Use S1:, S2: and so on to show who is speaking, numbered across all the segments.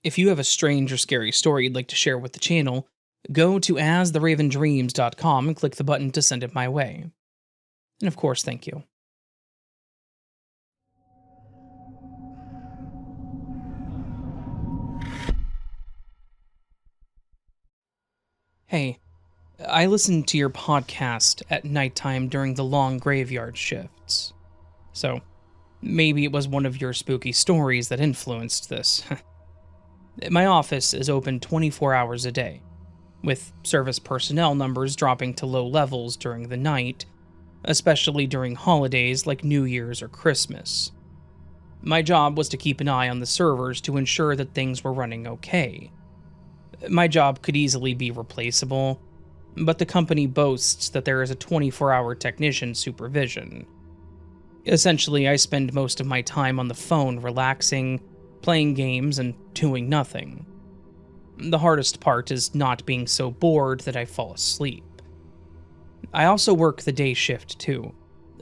S1: If you have a strange or scary story you'd like to share with the channel, go to astheravendreams.com and click the button to send it my way. And of course, thank you. Hey, I listen to your podcast at nighttime during the long graveyard shifts. So, maybe it was one of your spooky stories that influenced this. My office is open 24 hours a day, with service personnel numbers dropping to low levels during the night, especially during holidays like New Year's or Christmas. My job was to keep an eye on the servers to ensure that things were running okay. My job could easily be replaceable, but the company boasts that there is a 24-hour technician supervision. Essentially, I spend most of my time on the phone relaxing, playing games, and doing nothing. The hardest part is not being so bored that I fall asleep. I also work the day shift too,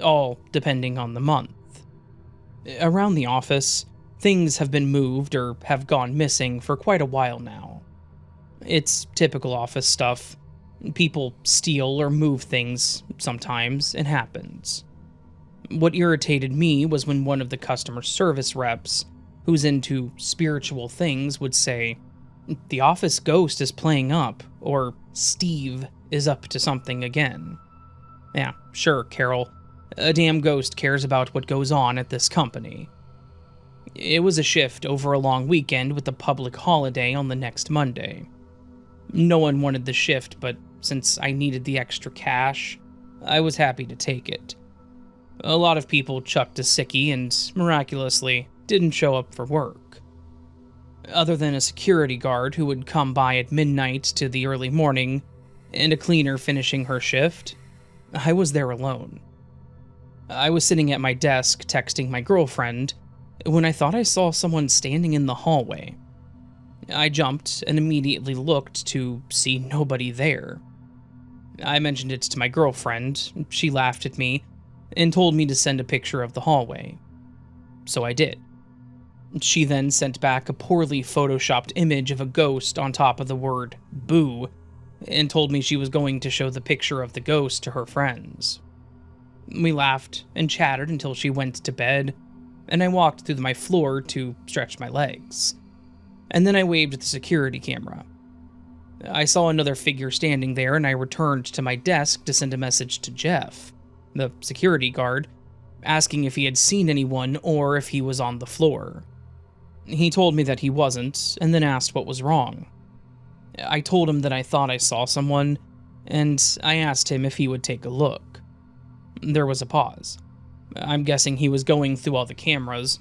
S1: all depending on the month. Around the office, things have been moved or have gone missing for quite a while now. It's typical office stuff. People steal or move things sometimes. It happens. What irritated me was when one of the customer service reps, who's into spiritual things, would say, "The office ghost is playing up," or "Steve is up to something again." Yeah, sure, Carol. A damn ghost cares about what goes on at this company. It was a shift over a long weekend with a public holiday on the next Monday. No one wanted the shift, but since I needed the extra cash, I was happy to take it. A lot of people chucked a sickie and, miraculously, didn't show up for work. Other than a security guard who would come by at midnight to the early morning, and a cleaner finishing her shift, I was there alone. I was sitting at my desk texting my girlfriend when I thought I saw someone standing in the hallway. I jumped and immediately looked to see nobody there. I mentioned it to my girlfriend, she laughed at me, and told me to send a picture of the hallway. So I did. She then sent back a poorly photoshopped image of a ghost on top of the word "boo," and told me she was going to show the picture of the ghost to her friends. We laughed and chatted until she went to bed, and I walked through my floor to stretch my legs. And then I waved at the security camera. I saw another figure standing there, and I returned to my desk to send a message to Jeff, the security guard, asking if he had seen anyone or if he was on the floor. He told me that he wasn't, and then asked what was wrong. I told him that I thought I saw someone, and I asked him if he would take a look. There was a pause. I'm guessing he was going through all the cameras,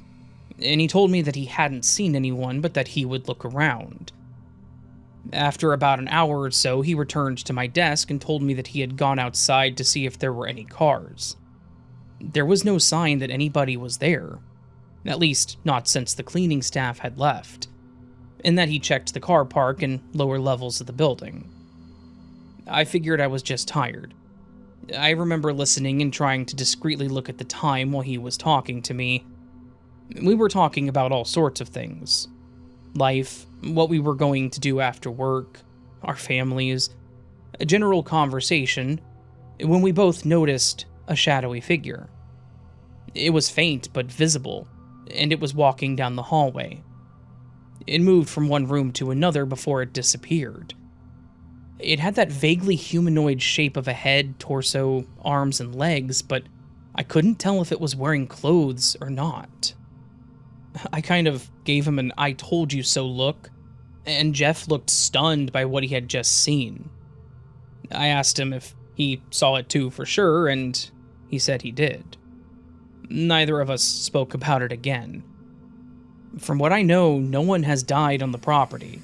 S1: and he told me that he hadn't seen anyone but that he would look around. After about an hour or so, he returned to my desk and told me that he had gone outside to see if there were any cars. There was no sign that anybody was there, at least not since the cleaning staff had left, and that he checked the car park and lower levels of the building. I figured I was just tired. I remember listening and trying to discreetly look at the time while he was talking to me. We were talking about all sorts of things. Life, what we were going to do after work, our families, a general conversation, when we both noticed a shadowy figure. It was faint but visible, and it was walking down the hallway. It moved from one room to another before it disappeared. It had that vaguely humanoid shape of a head, torso, arms, and legs, but I couldn't tell if it was wearing clothes or not. I kind of gave him an "I told you so" look, and Jeff looked stunned by what he had just seen. I asked him if he saw it too for sure, and he said he did. Neither of us spoke about it again. From what I know, no one has died on the property,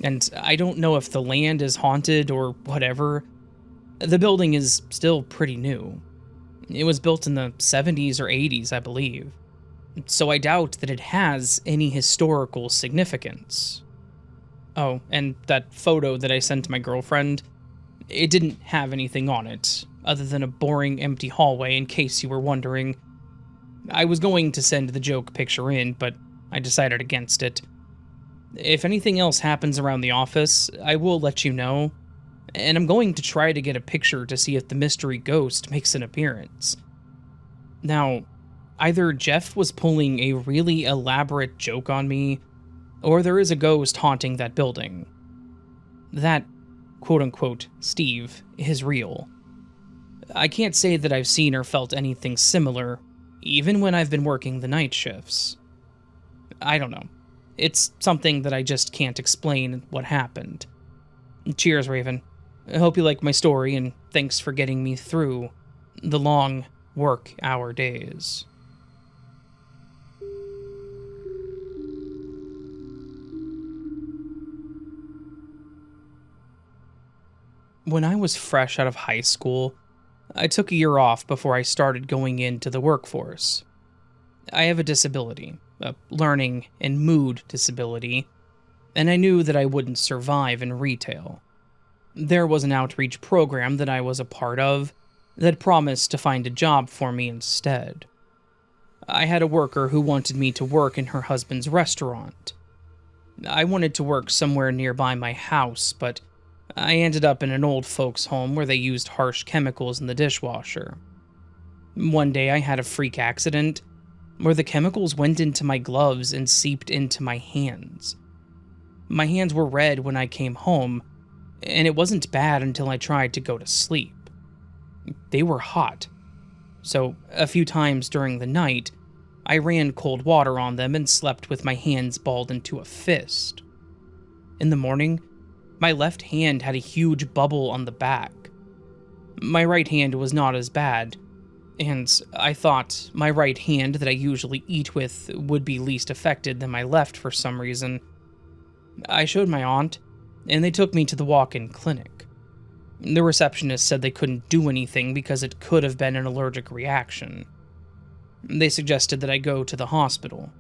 S1: and I don't know if the land is haunted or whatever. The building is still pretty new. It was built in the 70s or 80s, I believe, so I doubt that it has any historical significance. Oh, and that photo that I sent to my girlfriend, it didn't have anything on it, other than a boring empty hallway, in case you were wondering. I was going to send the joke picture in, but I decided against it. If anything else happens around the office, I will let you know, and I'm going to try to get a picture to see if the mystery ghost makes an appearance. Now, either Jeff was pulling a really elaborate joke on me, or there is a ghost haunting that building. That, quote-unquote, Steve, is real. I can't say that I've seen or felt anything similar, even when I've been working the night shifts. I don't know. It's something that I just can't explain what happened. Cheers, Raven. I hope you like my story, and thanks for getting me through the long work hour days. When I was fresh out of high school, I took a year off before I started going into the workforce. I have a disability, a learning and mood disability, and I knew that I wouldn't survive in retail. There was an outreach program that I was a part of that promised to find a job for me instead. I had a worker who wanted me to work in her husband's restaurant. I wanted to work somewhere nearby my house, but I ended up in an old folks' home where they used harsh chemicals in the dishwasher. One day I had a freak accident where the chemicals went into my gloves and seeped into my hands. My hands were red when I came home, and it wasn't bad until I tried to go to sleep. They were hot, so a few times during the night, I ran cold water on them and slept with my hands balled into a fist. In the morning, my left hand had a huge bubble on the back. My right hand was not as bad, and I thought my right hand that I usually eat with would be least affected than my left for some reason. I showed my aunt, and they took me to the walk-in clinic. The receptionist said they couldn't do anything because it could have been an allergic reaction. They suggested that I go to the hospital.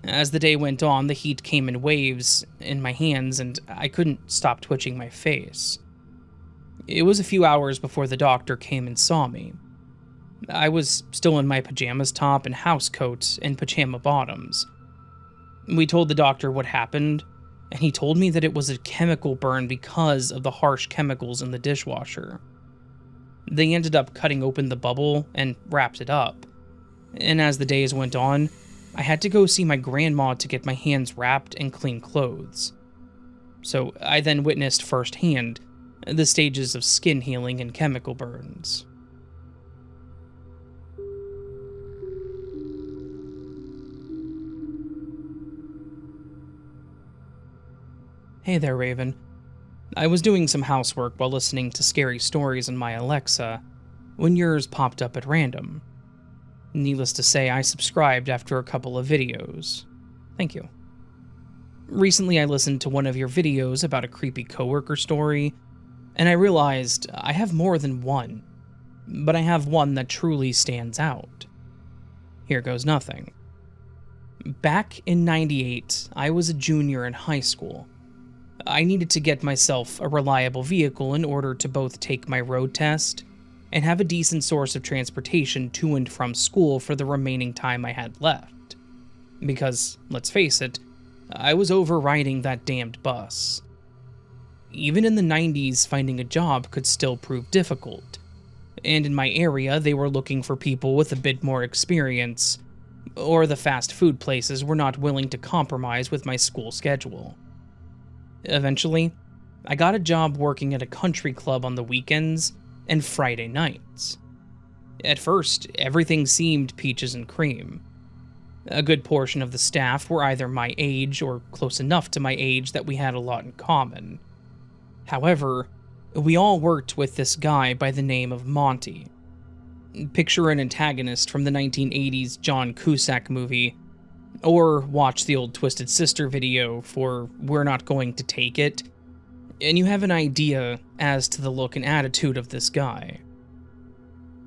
S1: As the day went on, the heat came in waves in my hands, and I couldn't stop twitching my face. It was a few hours before the doctor came and saw me. I was still in my pajamas top and house coat and pajama bottoms. We told the doctor what happened, and he told me that it was a chemical burn because of the harsh chemicals in the dishwasher. They ended up cutting open the bubble and wrapped it up, and as the days went on, I had to go see my grandma to get my hands wrapped and clean clothes. So I then witnessed firsthand the stages of skin healing and chemical burns. Hey there, Raven. I was doing some housework while listening to scary stories on my Alexa when yours popped up at random. Needless to say, I subscribed after a couple of videos. Thank you. Recently, I listened to one of your videos about a creepy coworker story, and I realized I have more than one, but I have one that truly stands out. Here goes nothing. Back in '98, I was a junior in high school. I needed to get myself a reliable vehicle in order to both take my road test and have a decent source of transportation to and from school for the remaining time I had left. Because, let's face it, I was overriding that damned bus. Even in the 90s, finding a job could still prove difficult, and in my area they were looking for people with a bit more experience, or the fast food places were not willing to compromise with my school schedule. Eventually, I got a job working at a country club on the weekends and Friday nights. At first, everything seemed peaches and cream. A good portion of the staff were either my age or close enough to my age that we had a lot in common. However, we all worked with this guy by the name of Monty. Picture an antagonist from the 1980s John Cusack movie, or watch the old Twisted Sister video for We're Not Going to Take It, and you have an idea as to the look and attitude of this guy.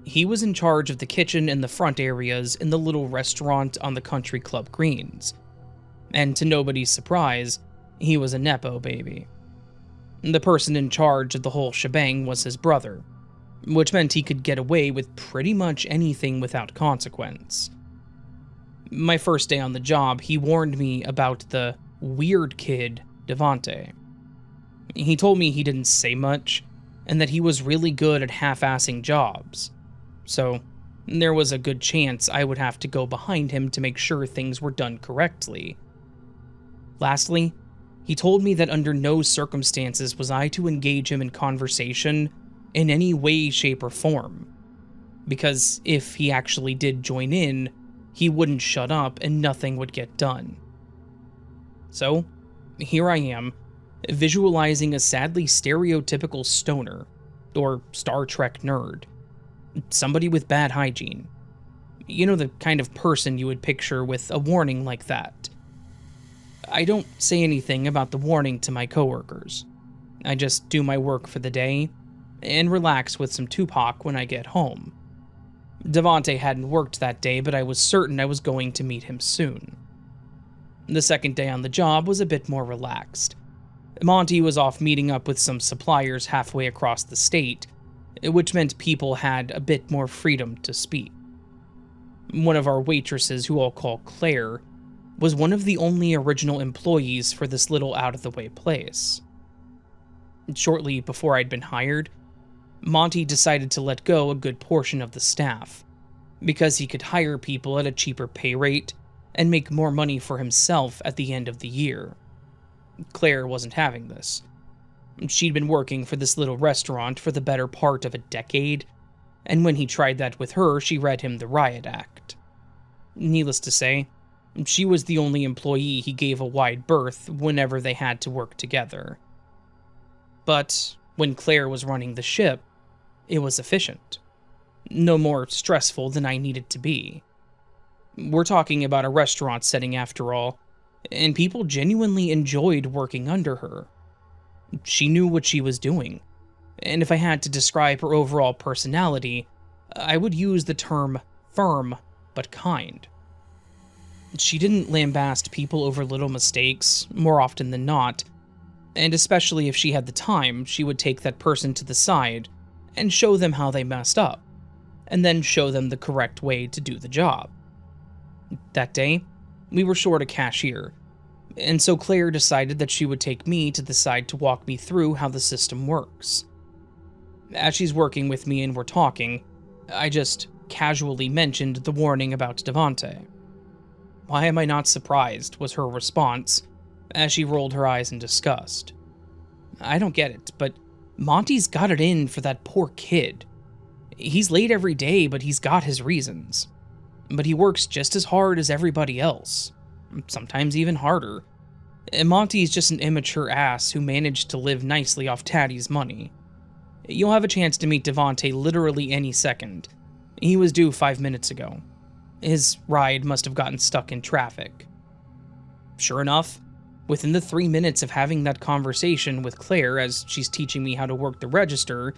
S1: He was in charge of the kitchen and the front areas in the little restaurant on the country club greens, and to nobody's surprise, he was a nepo baby. The person in charge of the whole shebang was his brother, which meant he could get away with pretty much anything without consequence. My first day on the job, he warned me about the weird kid, Devante. He told me he didn't say much, and that he was really good at half-assing jobs. So, there was a good chance I would have to go behind him to make sure things were done correctly. Lastly, he told me that under no circumstances was I to engage him in conversation in any way, shape, or form, because if he actually did join in, he wouldn't shut up and nothing would get done. So, here I am, visualizing a sadly stereotypical stoner, or Star Trek nerd, somebody with bad hygiene. You know, the kind of person you would picture with a warning like that. I don't say anything about the warning to my coworkers. I just do my work for the day and relax with some Tupac when I get home. Devante hadn't worked that day, but I was certain I was going to meet him soon. The second day on the job was a bit more relaxed. Monty was off meeting up with some suppliers halfway across the state, which meant people had a bit more freedom to speak. One of our waitresses, who I'll call Claire, was one of the only original employees for this little out-of-the-way place. Shortly before I'd been hired, Monty decided to let go a good portion of the staff, because he could hire people at a cheaper pay rate and make more money for himself at the end of the year. Claire wasn't having this. She'd been working for this little restaurant for the better part of a decade, and when he tried that with her, she read him the riot act. Needless to say, she was the only employee he gave a wide berth whenever they had to work together. But when Claire was running the ship, it was efficient. No more stressful than I needed to be. We're talking about a restaurant setting after all, and people genuinely enjoyed working under her. She knew what she was doing, and if I had to describe her overall personality, I would use the term firm but kind. She didn't lambaste people over little mistakes, more often than not, and especially if she had the time, she would take that person to the side and show them how they messed up, and then show them the correct way to do the job. That day, we were short a cashier, and so Claire decided that she would take me to the side to walk me through how the system works. As she's working with me and we're talking, I just casually mentioned the warning about Devante. "Why am I not surprised?" was her response, as she rolled her eyes in disgust. "I don't get it, but Monty's got it in for that poor kid. He's late every day, but he's got his reasons. But he works just as hard as everybody else, sometimes even harder. And Monty's just an immature ass who managed to live nicely off Taddy's money. You'll have a chance to meet Devante literally any second. He was due 5 minutes ago. His ride must have gotten stuck in traffic." Sure enough, within the 3 minutes of having that conversation with Claire as she's teaching me how to work the register,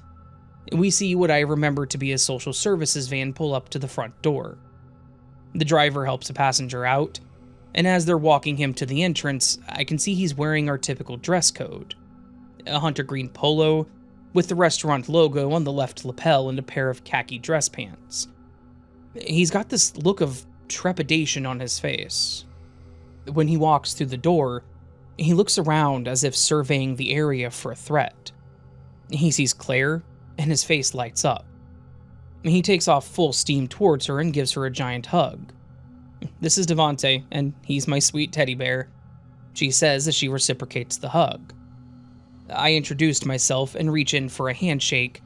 S1: we see what I remember to be a social services van pull up to the front door. The driver helps a passenger out, and as they're walking him to the entrance, I can see he's wearing our typical dress code. A hunter green polo, with the restaurant logo on the left lapel and a pair of khaki dress pants. He's got this look of trepidation on his face. When he walks through the door, he looks around as if surveying the area for a threat. He sees Claire, and his face lights up. He takes off full steam towards her and gives her a giant hug. "This is Devante, and he's my sweet teddy bear," she says as she reciprocates the hug. I introduced myself and reach in for a handshake,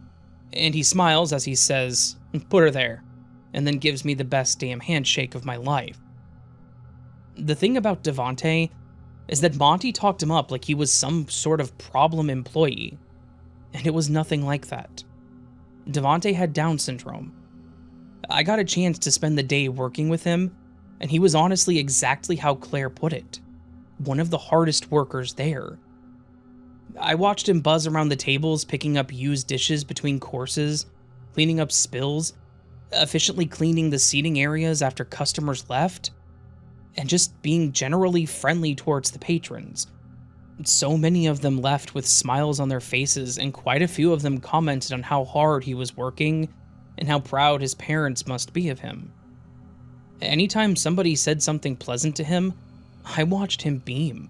S1: and he smiles as he says, "Put her there," and then gives me the best damn handshake of my life. The thing about Devante is that Monty talked him up like he was some sort of problem employee, and it was nothing like that. Devante had Down syndrome. I got a chance to spend the day working with him, and he was honestly exactly how Claire put it, one of the hardest workers there. I watched him buzz around the tables, picking up used dishes between courses, cleaning up spills, efficiently cleaning the seating areas after customers left, and just being generally friendly towards the patrons. So many of them left with smiles on their faces, and quite a few of them commented on how hard he was working and how proud his parents must be of him. Anytime somebody said something pleasant to him, I watched him beam.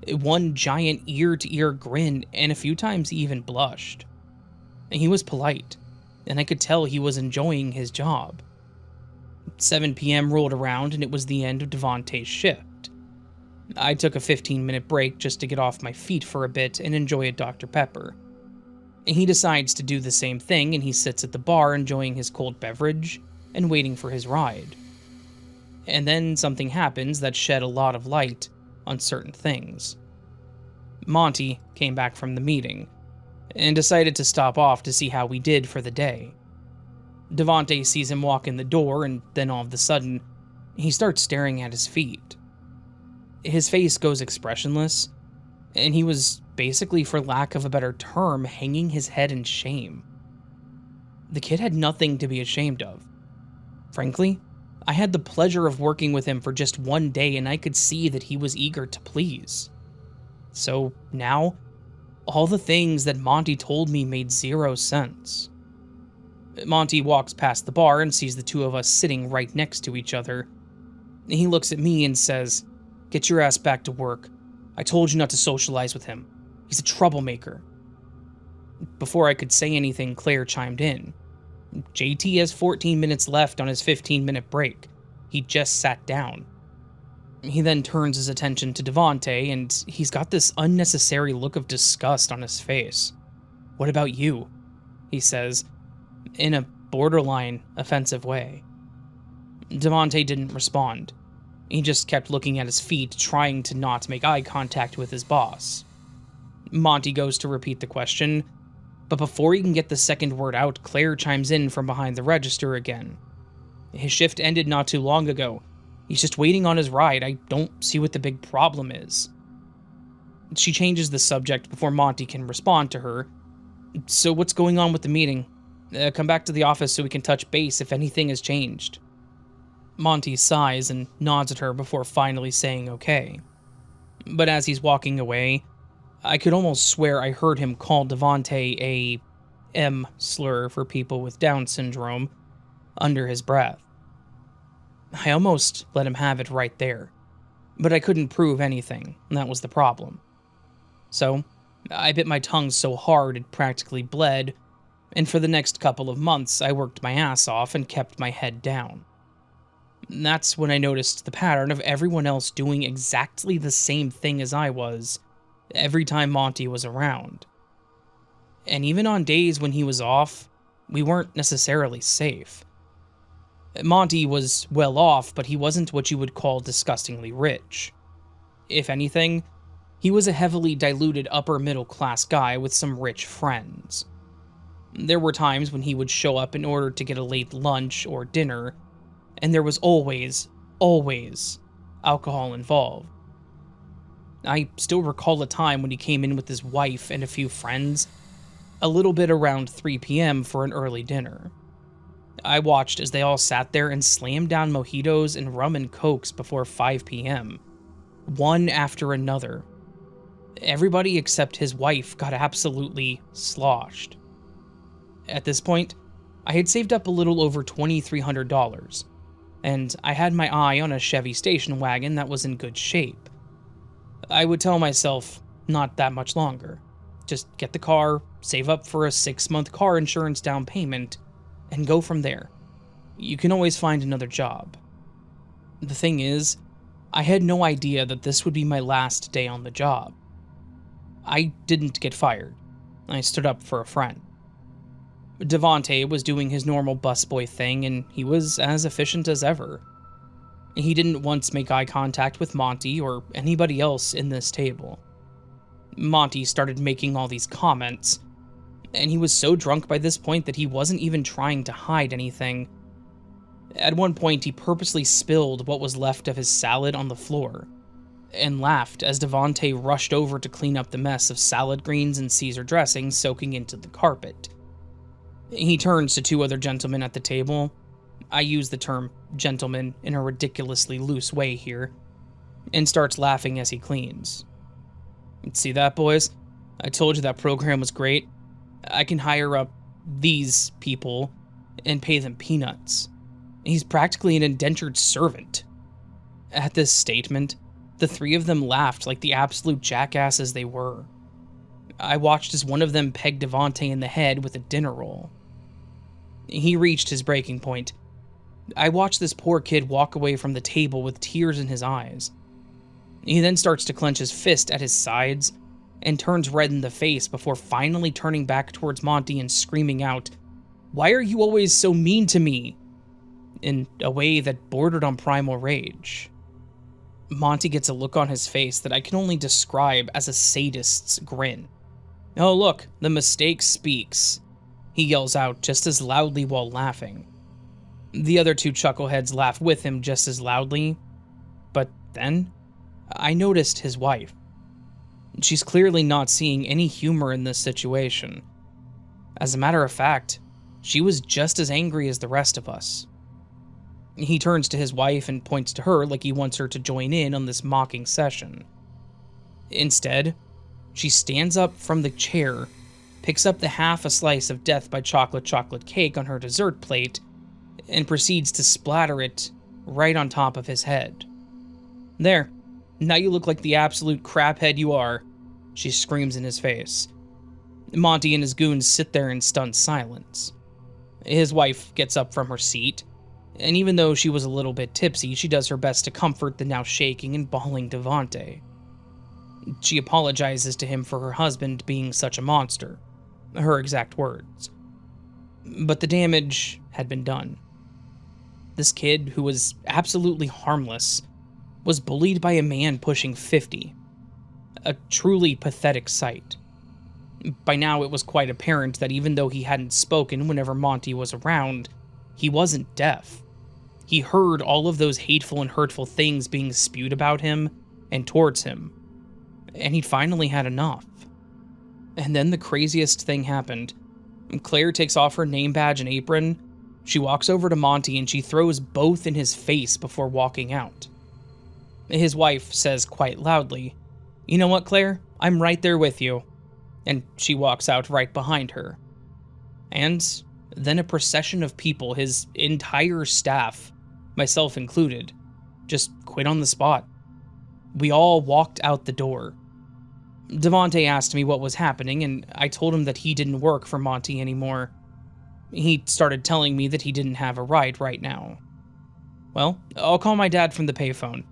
S1: One giant ear-to-ear grin, and a few times he even blushed. He was polite, and I could tell he was enjoying his job. 7 p.m. rolled around, and it was the end of Devontae's shift. I took a 15-minute break just to get off my feet for a bit and enjoy a Dr. Pepper. He decides to do the same thing, and he sits at the bar enjoying his cold beverage and waiting for his ride. And then something happens that shed a lot of light on certain things. Monty came back from the meeting and decided to stop off to see how we did for the day. Devontae sees him walk in the door, and then all of a sudden, he starts staring at his feet. His face goes expressionless, and he was basically, for lack of a better term, hanging his head in shame. The kid had nothing to be ashamed of. Frankly, I had the pleasure of working with him for just one day, and I could see that he was eager to please. So now, all the things that Monty told me made zero sense. Monty walks past the bar and sees the two of us sitting right next to each other. He looks at me and says, "Get your ass back to work. I told you not to socialize with him. He's a troublemaker." Before I could say anything, Claire chimed in. JT has 14 minutes left on his 15-minute break. He just sat down. He then turns his attention to Devontae, and he's got this unnecessary look of disgust on his face. "What about you?" he says, in a borderline offensive way. Devontae didn't respond. He just kept looking at his feet, trying to not make eye contact with his boss. Monty goes to repeat the question, but before he can get the second word out, Claire chimes in from behind the register again. "His shift ended not too long ago. He's just waiting on his ride. I don't see what the big problem is." She changes the subject before Monty can respond to her. "So what's going on with the meeting? Come back to the office so we can touch base if anything has changed." Monty sighs and nods at her before finally saying okay. But as he's walking away, I could almost swear I heard him call Devontae a M slur for people with Down syndrome under his breath. I almost let him have it right there, but I couldn't prove anything, and that was the problem. So, I bit my tongue so hard it practically bled, and for the next couple of months I worked my ass off and kept my head down. That's when I noticed the pattern of everyone else doing exactly the same thing as I was every time Monty was around. And even on days when he was off, we weren't necessarily safe. Monty was well off, but he wasn't what you would call disgustingly rich. If anything, he was a heavily diluted upper middle class guy with some rich friends. There were times when he would show up in order to get a late lunch or dinner, and there was always alcohol involved. I still recall a time when he came in with his wife and a few friends, a little bit around 3 p.m. for an early dinner. I watched as they all sat there and slammed down mojitos and rum and cokes before 5 p.m., one after another. Everybody except his wife got absolutely sloshed. At this point, I had saved up a little over $2,300, and I had my eye on a Chevy station wagon that was in good shape. I would tell myself, not that much longer. Just get the car, save up for a 6-month car insurance down payment, and go from there. You can always find another job. The thing is, I had no idea that this would be my last day on the job. I didn't get fired. I stood up for a friend. Devontae was doing his normal busboy thing, and he was as efficient as ever. He didn't once make eye contact with Monty or anybody else in this table. Monty started making all these comments, and he was so drunk by this point that he wasn't even trying to hide anything. At one point, he purposely spilled what was left of his salad on the floor, and laughed as Devontae rushed over to clean up the mess of salad greens and Caesar dressing soaking into the carpet. He turns to 2 other gentlemen at the table. I use the term gentleman in a ridiculously loose way here, and starts laughing as he cleans. "See that, boys? I told you that program was great. I can hire up these people and pay them peanuts. He's practically an indentured servant." At this statement, The three of them laughed like the absolute jackasses they were. I watched as one of them pegged Devante in the head with a dinner roll. He reached his breaking point. I watched this poor kid walk away from the table with tears in his eyes. He then starts to clench his fist at his sides and turns red in the face before finally turning back towards Monty and screaming out, "Why are you always so mean to me?" in a way that bordered on primal rage. Monty gets a look on his face that I can only describe as a sadist's grin. "Oh look, the mistake speaks," he yells out just as loudly while laughing. The other two chuckleheads laugh with him just as loudly, but then I noticed his wife. She's clearly not seeing any humor in this situation. As a matter of fact, she was just as angry as the rest of us. He turns to his wife and points to her like he wants her to join in on this mocking session. Instead, she stands up from the chair, picks up the half a slice of Death by chocolate cake on her dessert plate, and proceeds to splatter it right on top of his head. "There, now you look like the absolute craphead you are," she screams in his face. Monty and his goons sit there in stunned silence. His wife gets up from her seat, and even though she was a little bit tipsy, she does her best to comfort the now shaking and bawling Devante. She apologizes to him for her husband being such a monster, her exact words. But the damage had been done. This kid, who was absolutely harmless, was bullied by a man pushing 50. A truly pathetic sight. By now it was quite apparent that even though he hadn't spoken whenever Monty was around, he wasn't deaf. He heard all of those hateful and hurtful things being spewed about him and towards him, and he'd finally had enough. And then the craziest thing happened. Claire takes off her name badge and apron, she walks over to Monty and she throws both in his face before walking out. His wife says quite loudly, "You know what, Claire? I'm right there with you." And she walks out right behind her. And then a procession of people, his entire staff, myself included, just quit on the spot. We all walked out the door. Devante asked me what was happening, and I told him that he didn't work for Monty anymore. He started telling me that he didn't have a ride right now. Well, I'll call my dad from the payphone.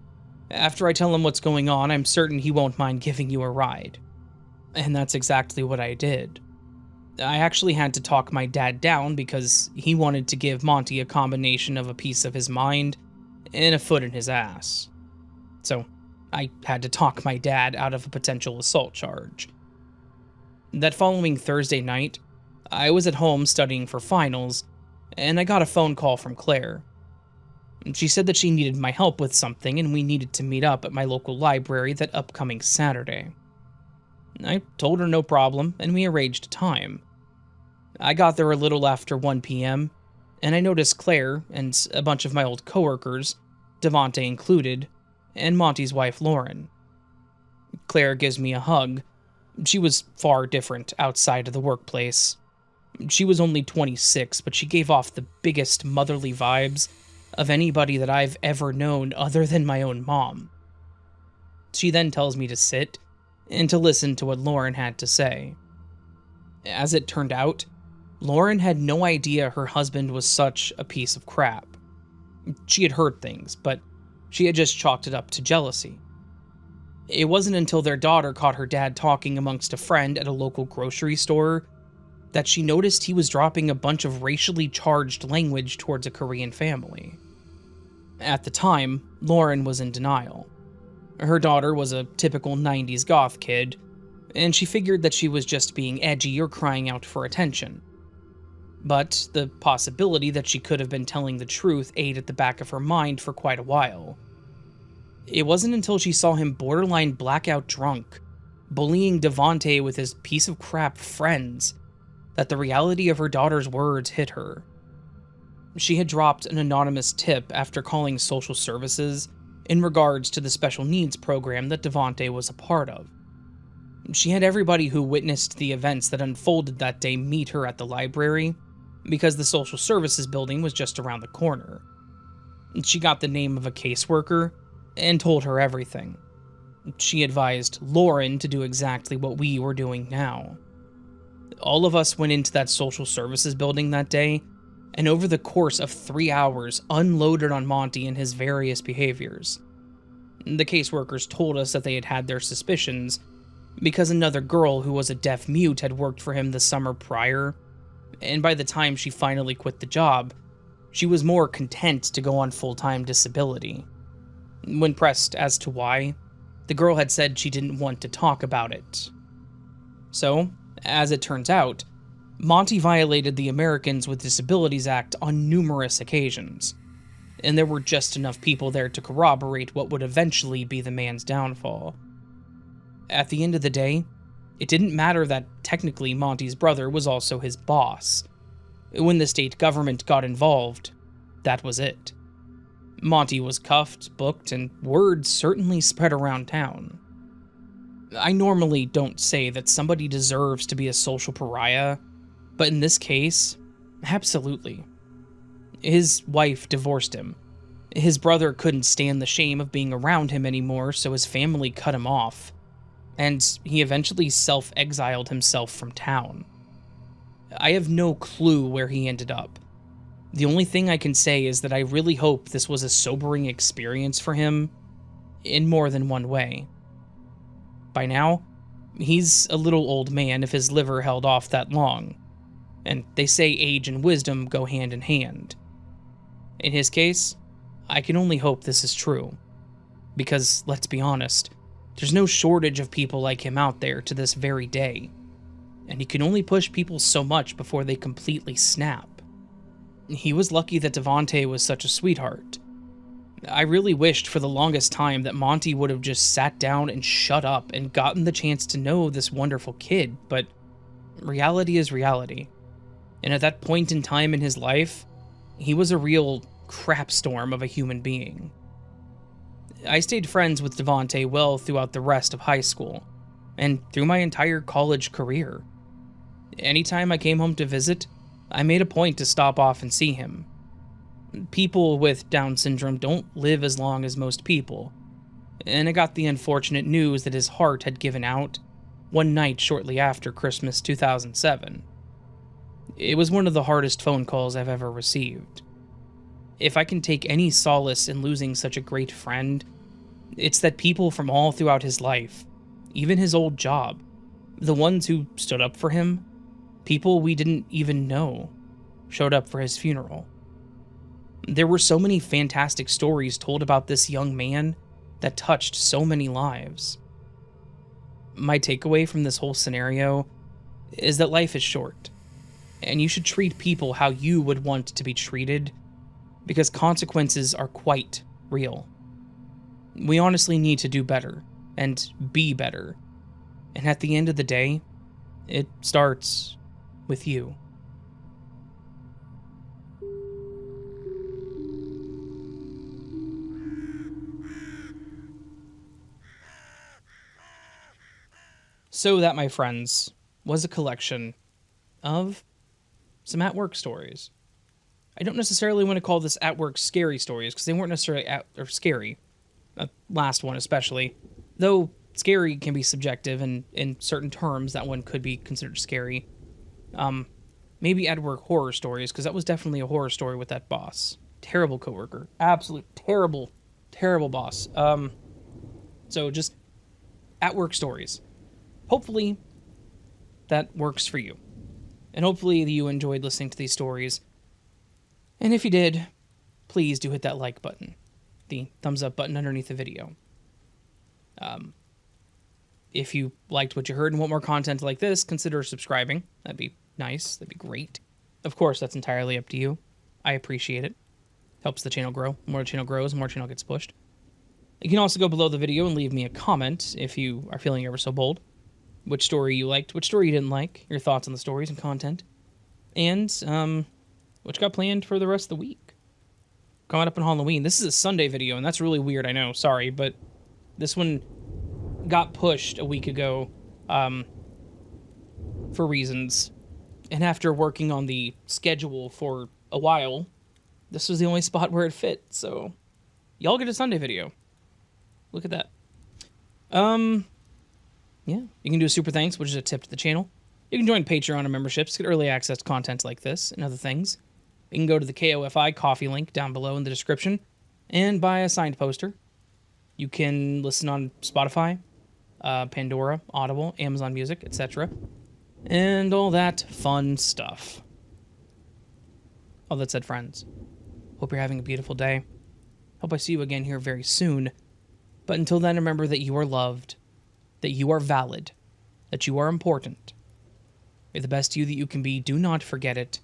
S1: After I tell him what's going on, I'm certain he won't mind giving you a ride. And that's exactly what I did. I actually had to talk my dad down because he wanted to give Monty a combination of a piece of his mind and a foot in his ass. So I had to talk my dad out of a potential assault charge. That following Thursday night, I was at home studying for finals, and I got a phone call from Claire. She said that she needed my help with something and we needed to meet up at my local library that upcoming Saturday. I told her no problem, and we arranged a time. I got there a little after 1 p.m., and I noticed Claire and a bunch of my old coworkers, Devante included, and Monty's wife Lauren. Claire gives me a hug. She was far different outside of the workplace. She was only 26, but she gave off the biggest motherly vibes of anybody that I've ever known other than my own mom. She then tells me to sit and to listen to what Lauren had to say. As it turned out, Lauren had no idea her husband was such a piece of crap. She had heard things, but she had just chalked it up to jealousy. It wasn't until their daughter caught her dad talking amongst a friend at a local grocery store that she noticed he was dropping a bunch of racially charged language towards a Korean family. At the time, Lauren was in denial. Her daughter was a typical 90s goth kid, and she figured that she was just being edgy or crying out for attention. But the possibility that she could have been telling the truth ate at the back of her mind for quite a while. It wasn't until she saw him borderline blackout drunk, bullying Devante with his piece of crap friends, that the reality of her daughter's words hit her. She had dropped an anonymous tip after calling social services in regards to the special needs program that Devante was a part of. She had everybody who witnessed the events that unfolded that day meet her at the library, because the social services building was just around the corner. She got the name of a caseworker and told her everything. She advised Lauren to do exactly what we were doing now. All of us went into that social services building that day, and over the course of 3 hours, unloaded on Monty and his various behaviors. The caseworkers told us that they had had their suspicions because another girl who was a deaf mute had worked for him the summer prior, and by the time she finally quit the job, she was more content to go on full-time disability. When pressed as to why, the girl had said she didn't want to talk about it. So, as it turns out, Monty violated the Americans with Disabilities Act on numerous occasions, and there were just enough people there to corroborate what would eventually be the man's downfall. At the end of the day, it didn't matter that technically Monty's brother was also his boss. When the state government got involved, that was it. Monty was cuffed, booked, and word certainly spread around town. I normally don't say that somebody deserves to be a social pariah, but in this case, absolutely. His wife divorced him. His brother couldn't stand the shame of being around him anymore, so his family cut him off, and he eventually self-exiled himself from town. I have no clue where he ended up. The only thing I can say is that I really hope this was a sobering experience for him in more than one way. By now, he's a little old man if his liver held off that long, and they say age and wisdom go hand in hand. In his case, I can only hope this is true, because let's be honest, there's no shortage of people like him out there to this very day, and he can only push people so much before they completely snap. He was lucky that Devante was such a sweetheart. I really wished for the longest time that Monty would have just sat down and shut up and gotten the chance to know this wonderful kid, but reality is reality. And at that point in time in his life, he was a real crapstorm of a human being. I stayed friends with Devante well throughout the rest of high school, and through my entire college career. Anytime I came home to visit, I made a point to stop off and see him. People with Down syndrome don't live as long as most people, and I got the unfortunate news that his heart had given out one night shortly after Christmas 2007. It was one of the hardest phone calls I've ever received. If I can take any solace in losing such a great friend, it's that people from all throughout his life, even his old job, the ones who stood up for him, people we didn't even know, showed up for his funeral. There were so many fantastic stories told about this young man that touched so many lives. My takeaway from this whole scenario is that life is short, and you should treat people how you would want to be treated, because consequences are quite real. We honestly need to do better, and be better, and at the end of the day, it starts with you. So that, my friends, was a collection of some at-work stories. I don't necessarily want to call this at-work scary stories, because they weren't necessarily scary. Last one especially. Though scary can be subjective, and in certain terms, that one could be considered scary. Maybe at-work horror stories, because that was definitely a horror story with that boss. Terrible coworker. Absolute terrible, terrible boss. So just at-work stories. Hopefully, that works for you. And hopefully you enjoyed listening to these stories. And if you did, please do hit that like button. The thumbs up button underneath the video. If you liked what you heard and want more content like this, consider subscribing. That'd be nice. That'd be great. Of course, that's entirely up to you. I appreciate it. Helps the channel grow. The more the channel grows, the more channel gets pushed. You can also go below the video and leave me a comment if you are feeling ever so bold. Which story you liked, which story you didn't like, your thoughts on the stories and content, and what you got planned for the rest of the week. Coming up on Halloween. This is a Sunday video, and that's really weird, I know, sorry, but this one got pushed a week ago for reasons, and after working on the schedule for a while, this was the only spot where it fit, so y'all get a Sunday video. Look at that. Yeah, you can do a super thanks, which is a tip to the channel. You can join Patreon and memberships to get early access to content like this and other things. You can go to the KOFI coffee link down below in the description and buy a signed poster. You can listen on Spotify, Pandora, Audible, Amazon Music, etc. And all that fun stuff. All that said, friends, hope you're having a beautiful day. Hope I see you again here very soon. But until then, remember that you are loved, that you are valid, that you are important. You're the best you that you can be. Do not forget it.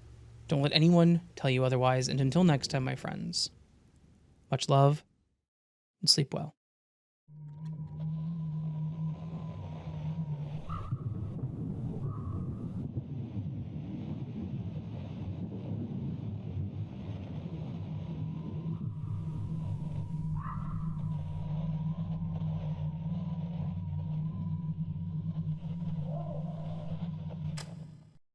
S1: Don't let anyone tell you otherwise. And until next time, my friends, much love and sleep well.